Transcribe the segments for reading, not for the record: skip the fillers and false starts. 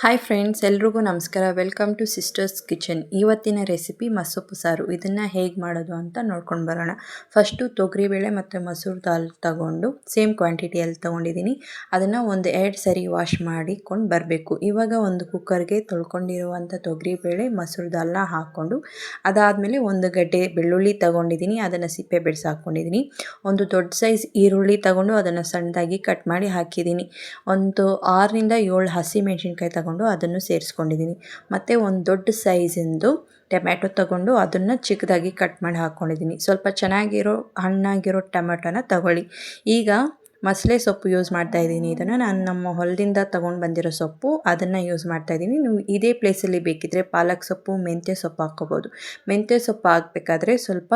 Hi friends, ಎಲ್ರಿಗೂ ನಮಸ್ಕಾರ. Welcome to sisters kitchen. ಇವತ್ತಿನ ರೆಸಿಪಿ ಮಸೊಪ್ಪು ಸಾರು. ಇದನ್ನು ಹೇಗೆ ಮಾಡೋದು ಅಂತ ನೋಡ್ಕೊಂಡು ಬರೋಣ. ಫಸ್ಟು ತೊಗರಿಬೇಳೆ ಮತ್ತು ಮಸೂರು ದಾಲ್ ತಗೊಂಡು ಸೇಮ್ ಕ್ವಾಂಟಿಟಿಯಲ್ಲಿ ತೊಗೊಂಡಿದ್ದೀನಿ. ಅದನ್ನು ಒಂದು 2 ಸರಿ ವಾಶ್ ಮಾಡಿಕೊಂಡು ಬರಬೇಕು. ಇವಾಗ ಒಂದು ಕುಕ್ಕರ್ಗೆ ತೊಳ್ಕೊಂಡಿರುವಂಥ ತೊಗರಿಬೇಳೆ ಮಸೂರು ದಾಲ್ನ ಹಾಕ್ಕೊಂಡು, ಅದಾದಮೇಲೆ ಒಂದು ಗಡ್ಡೆ ಬೆಳ್ಳುಳ್ಳಿ ತೊಗೊಂಡಿದ್ದೀನಿ. ಅದನ್ನು ಸಿಪ್ಪೆ ಬಿಡಿಸಿ ಹಾಕ್ಕೊಂಡಿದ್ದೀನಿ. ಒಂದು ದೊಡ್ಡ ಸೈಜ್ ಈರುಳ್ಳಿ ತೊಗೊಂಡು ಅದನ್ನು ಸಣ್ಣದಾಗಿ ಕಟ್ ಮಾಡಿ ಹಾಕಿದ್ದೀನಿ. ಒಂದು 6ರಿಂದ 7 ಹಸಿಮೆಣಸಿನ್ಕಾಯಿ ತಗೊಂಡು ಅದನ್ನು ಸೇರಿಸ್ಕೊಂಡಿದ್ದೀನಿ. ಮತ್ತು ಒಂದು ದೊಡ್ಡ ಸೈಜಿಂದು ಟೊಮ್ಯಾಟೊ ತಗೊಂಡು ಅದನ್ನು ಚಿಕ್ಕದಾಗಿ ಕಟ್ ಮಾಡಿ ಹಾಕ್ಕೊಂಡಿದ್ದೀನಿ. ಸ್ವಲ್ಪ ಚೆನ್ನಾಗಿರೋ ಹಣ್ಣಾಗಿರೋ ಟೊಮೆಟೊನ ತಗೊಳ್ಳಿ. ಈಗ ಮಸಾಲೆ ಸೊಪ್ಪು ಯೂಸ್ ಮಾಡ್ತಾಯಿದ್ದೀನಿ. ಇದನ್ನು ನಾನು ನಮ್ಮ ಹೊಲದಿಂದ ತೊಗೊಂಡು ಬಂದಿರೋ ಸೊಪ್ಪು, ಅದನ್ನು ಯೂಸ್ ಮಾಡ್ತಾಯಿದ್ದೀನಿ. ನೀವು ಇದೇ ಪ್ಲೇಸಲ್ಲಿ ಬೇಕಿದ್ದರೆ ಪಾಲಕ್ ಸೊಪ್ಪು, ಮೆಂತ್ಯ ಸೊಪ್ಪು ಹಾಕ್ಕೋಬೋದು. ಮೆಂತ್ಯ ಸೊಪ್ಪು ಹಾಕಬೇಕಾದ್ರೆ ಸ್ವಲ್ಪ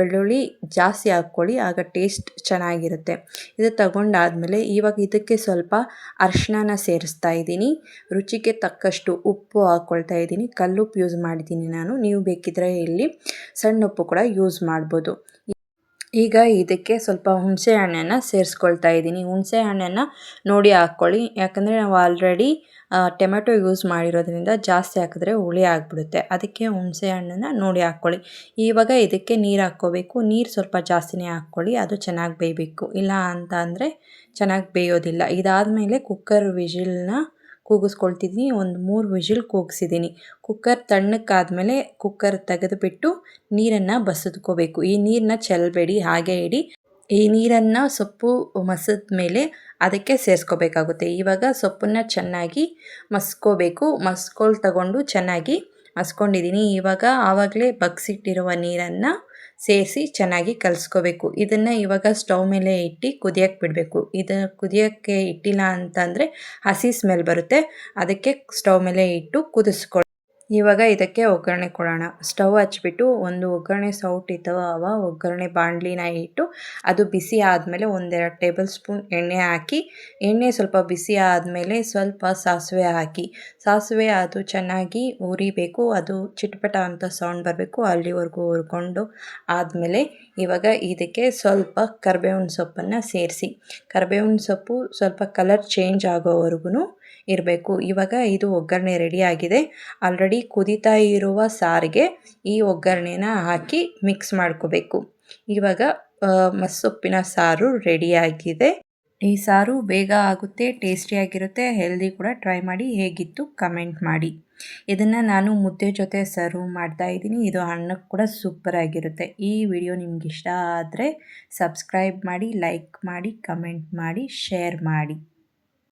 ಬೆಳ್ಳುಳ್ಳಿ ಜಾಸ್ತಿ ಹಾಕ್ಕೊಳ್ಳಿ, ಆಗ ಟೇಸ್ಟ್ ಚೆನ್ನಾಗಿರುತ್ತೆ. ಇದು ತಗೊಂಡಾದಮೇಲೆ ಇವಾಗ ಇದಕ್ಕೆ ಸ್ವಲ್ಪ ಅರಿಶಿನ ಸೇರಿಸ್ತಾ ಇದ್ದೀನಿ. ರುಚಿಗೆ ತಕ್ಕಷ್ಟು ಉಪ್ಪು ಹಾಕ್ಕೊಳ್ತಾ ಇದ್ದೀನಿ. ಕಲ್ಲುಪ್ಪು ಯೂಸ್ ಮಾಡಿದ್ದೀನಿ ನಾನು. ನೀವು ಬೇಕಿದ್ದರೆ ಇಲ್ಲಿ ಸಣ್ಣ ಉಪ್ಪು ಕೂಡ ಯೂಸ್ ಮಾಡ್ಬೋದು. ಈಗ ಇದಕ್ಕೆ ಸ್ವಲ್ಪ ಹುಣಸೆ ಹಣ್ಣನ್ನು ಸೇರಿಸ್ಕೊಳ್ತಾ ಇದ್ದೀನಿ. ಹುಣಸೆ ಹಣ್ಣನ್ನು ನೋಡಿ ಹಾಕ್ಕೊಳ್ಳಿ, ಯಾಕಂದರೆ ನಾವು ಆಲ್ರೆಡಿ ಟೊಮೆಟೊ ಯೂಸ್ ಮಾಡಿರೋದ್ರಿಂದ ಜಾಸ್ತಿ ಹಾಕಿದ್ರೆ ಹುಳಿ ಆಗಿಬಿಡುತ್ತೆ. ಅದಕ್ಕೆ ಹುಣಸೆ ಹಣ್ಣನ್ನು ನೋಡಿ ಹಾಕ್ಕೊಳ್ಳಿ. ಇವಾಗ ಇದಕ್ಕೆ ನೀರು ಹಾಕ್ಕೋಬೇಕು. ನೀರು ಸ್ವಲ್ಪ ಜಾಸ್ತಿನೇ ಹಾಕ್ಕೊಳ್ಳಿ, ಅದು ಚೆನ್ನಾಗಿ ಬೇಯಬೇಕು. ಇಲ್ಲ ಅಂತ ಅಂದರೆ ಚೆನ್ನಾಗಿ ಬೇಯೋದಿಲ್ಲ. ಇದಾದಮೇಲೆ ಕುಕ್ಕರ್ ವಿಜಿಲ್ನ ಕೂಗಿಸ್ಕೊಳ್ತಿದ್ದೀನಿ. ಒಂದು 3 ವಿಜಿಲ್ ಕೂಗಿಸಿದ್ದೀನಿ. ಕುಕ್ಕರ್ ತಣ್ಣಕ್ಕಾದಮೇಲೆ ಕುಕ್ಕರ್ ತೆಗೆದುಬಿಟ್ಟು ನೀರನ್ನು ಬಸಿದ್ಕೋಬೇಕು. ಈ ನೀರನ್ನ ಚೆಲ್ಲಬೇಡಿ, ಹಾಗೆ ಇಡಿ. ಈ ನೀರನ್ನು ಸೊಪ್ಪು ಮಸಿದ ಮೇಲೆ ಅದಕ್ಕೆ ಸೇರಿಸ್ಕೋಬೇಕಾಗುತ್ತೆ. ಇವಾಗ ಸೊಪ್ಪನ್ನು ಚೆನ್ನಾಗಿ ಮಸ್ಕೋಬೇಕು. ತಗೊಂಡು ಚೆನ್ನಾಗಿ ಮಸ್ಕೊಂಡಿದ್ದೀನಿ. ಇವಾಗ ಆವಾಗಲೇ ಬಗ್ಸಿಟ್ಟಿರುವ ನೀರನ್ನು ಸೇರಿಸಿ ಚೆನ್ನಾಗಿ ಕಲಿಸ್ಕೋಬೇಕು. ಇದನ್ನು ಇವಾಗ ಸ್ಟವ್ ಮೇಲೆ ಇಟ್ಟು ಕುದಿಯೋಕ್ಕೆ ಬಿಡಬೇಕು. ಇದು ಕುದಿಯೋಕ್ಕೆ ಇಟ್ಟಿಲ್ಲ ಅಂತಂದರೆ ಹಸಿ ಸ್ಮೆಲ್ ಬರುತ್ತೆ. ಅದಕ್ಕೆ ಸ್ಟವ್ ಮೇಲೆ ಇಟ್ಟು ಕುದಿಸ್ಕೊಳ್ಳಿ. ಇವಾಗ ಇದಕ್ಕೆ ಒಗ್ಗರಣೆ ಕೊಡೋಣ. ಸ್ಟವ್ ಹಚ್ಬಿಟ್ಟು ಒಂದು ಒಗ್ಗರಣೆ ಸೌಟು ಅಥವಾ ಒಗ್ಗರಣೆ ಬಾಣಲಿನ ಇಟ್ಟು ಅದು ಬಿಸಿ ಆದಮೇಲೆ 1-2 ಟೇಬಲ್ ಸ್ಪೂನ್ ಎಣ್ಣೆ ಹಾಕಿ, ಎಣ್ಣೆ ಸ್ವಲ್ಪ ಬಿಸಿ ಆದಮೇಲೆ ಸ್ವಲ್ಪ ಸಾಸಿವೆ ಹಾಕಿ. ಸಾಸಿವೆ ಅದು ಚೆನ್ನಾಗಿ ಉರಿಬೇಕು. ಅದು ಚಿಟಪಟ ಅಂತ ಸೌಂಡ್ ಬರಬೇಕು. ಅಲ್ಲಿವರೆಗೂ ಹುರ್ಕೊಂಡು ಆದಮೇಲೆ ಇವಾಗ ಇದಕ್ಕೆ ಸ್ವಲ್ಪ ಕರಿಬೇವಿನ ಸೊಪ್ಪನ್ನು ಸೇರಿಸಿ. ಕರಿಬೇವಿನ ಸೊಪ್ಪು ಸ್ವಲ್ಪ ಕಲರ್ ಚೇಂಜ್ ಆಗೋವರೆಗೂ ಇರಬೇಕು. ಇವಾಗ ಇದು ಒಗ್ಗರಣೆ ರೆಡಿಯಾಗಿದೆ. ಆಲ್ರೆಡಿ ಕುದೀತಾ ಇರುವ ಸಾರಿಗೆ ಈ ಒಗ್ಗರಣೆನ ಹಾಕಿ ಮಿಕ್ಸ್ ಮಾಡ್ಕೋಬೇಕು. ಇವಾಗ ಮಸೊಪ್ಪಿನ ಸಾರು ರೆಡಿಯಾಗಿದೆ. ಈ ಸಾರು ಬೇಗ ಆಗುತ್ತೆ, ಟೇಸ್ಟಿಯಾಗಿರುತ್ತೆ, ಹೆಲ್ದಿ ಕೂಡ. ಟ್ರೈ ಮಾಡಿ, ಹೇಗಿತ್ತು ಕಮೆಂಟ್ ಮಾಡಿ. ಇದನ್ನು ನಾನು ಮುದ್ದೆ ಜೊತೆ ಸರ್ವ್ ಮಾಡ್ತಾಯಿದ್ದೀನಿ. ಇದು ಅನ್ನಕ್ಕೆ ಕೂಡ ಸೂಪರಾಗಿರುತ್ತೆ. ಈ ವಿಡಿಯೋ ನಿಮ್ಗೆ ಇಷ್ಟ ಆದರೆ ಸಬ್ಸ್ಕ್ರೈಬ್ ಮಾಡಿ, ಲೈಕ್ ಮಾಡಿ, ಕಮೆಂಟ್ ಮಾಡಿ, ಶೇರ್ ಮಾಡಿ.